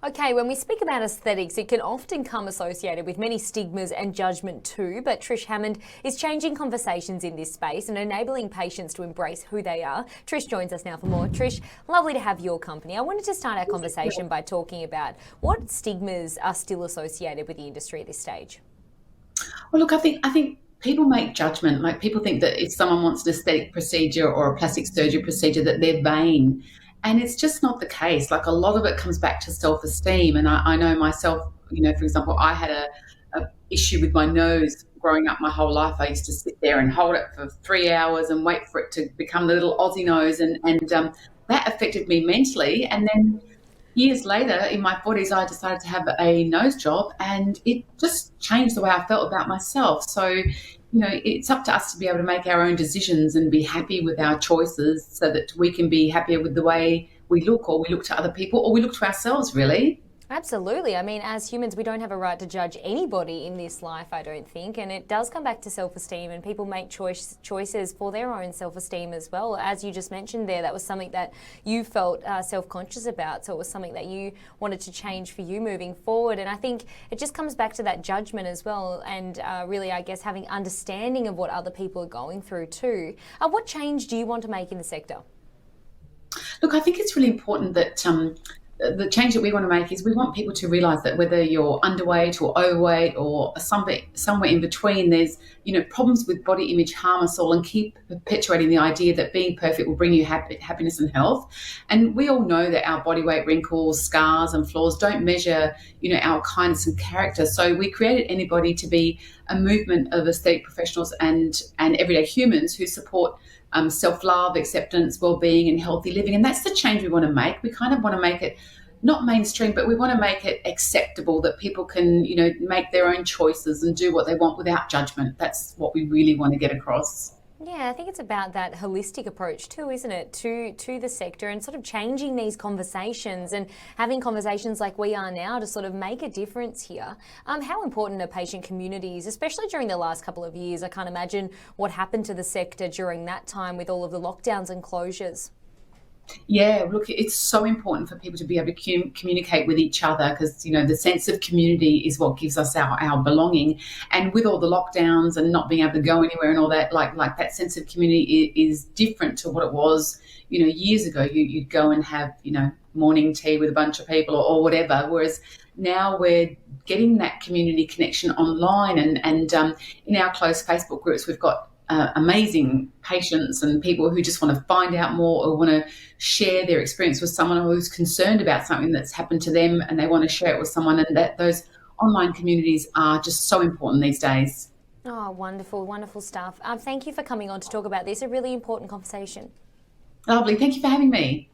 Okay, when we speak about aesthetics, it can often come associated with many stigmas and judgment too, but Trish Hammond is changing conversations in this space and enabling patients to embrace who they are. Trish joins us now for more. Trish, lovely to have your company. I wanted to start our conversation by talking about what stigmas are still associated with the industry at this stage. Well, look, I think people make judgment. Like people think that if someone wants an aesthetic procedure or a plastic surgery procedure, that they're vain, and it's just not the case. Like a lot of it comes back to self-esteem. And I know myself. For example, I had a issue with my nose growing up my whole life. I used to sit there and hold it for 3 hours and wait for it to become the little Aussie nose, and that affected me mentally. And then years later, in my 40s, I decided to have a nose job, and it just changed the way I felt about myself. So, it's up to us to be able to make our own decisions and be happy with our choices so that we can be happier with the way we look, or we look to other people, or we look to ourselves, really. Absolutely. I mean, as humans, we don't have a right to judge anybody in this life, I don't think. And it does come back to self-esteem, and people make choices for their own self-esteem as well. As you just mentioned there, that was something that you felt self-conscious about. So it was something that you wanted to change for you moving forward. And I think it just comes back to that judgment as well. And really, I guess, having understanding of what other people are going through too. What change do you want to make in the sector? Look, I think it's really important that the change that we want to make is we want people to realise that whether you're underweight or overweight or somewhere in between, there's problems with body image harm us all, and keep perpetuating the idea that being perfect will bring you happiness and health. And we all know that our body weight, wrinkles, scars, and flaws don't measure our kindness and character. So we created Anybody to be a movement of aesthetic professionals and everyday humans who support self-love, acceptance, well-being, and healthy living. And that's the change we want to make. We kind of want to make it not mainstream, but we want to make it acceptable that people can, make their own choices and do what they want without judgment. That's what we really want to get across. Yeah, I think it's about that holistic approach too, isn't it, to the sector, and sort of changing these conversations and having conversations like we are now to sort of make a difference here. How important are patient communities, especially during the last couple of years? I can't imagine what happened to the sector during that time with all of the lockdowns and closures. Yeah, look, it's so important for people to be able to communicate with each other, because the sense of community is what gives us our belonging. And with all the lockdowns and not being able to go anywhere and all that, like that sense of community is different to what it was years ago. You'd go and have morning tea with a bunch of people, or whatever, whereas now we're getting that community connection online, and in our close Facebook groups we've got amazing patients and people who just want to find out more, or want to share their experience with someone who's concerned about something that's happened to them, and they want to share it with someone. And that those online communities are just so important these days. Oh, wonderful, wonderful stuff. Thank you for coming on to talk about this, a really important conversation. Lovely. Thank you for having me.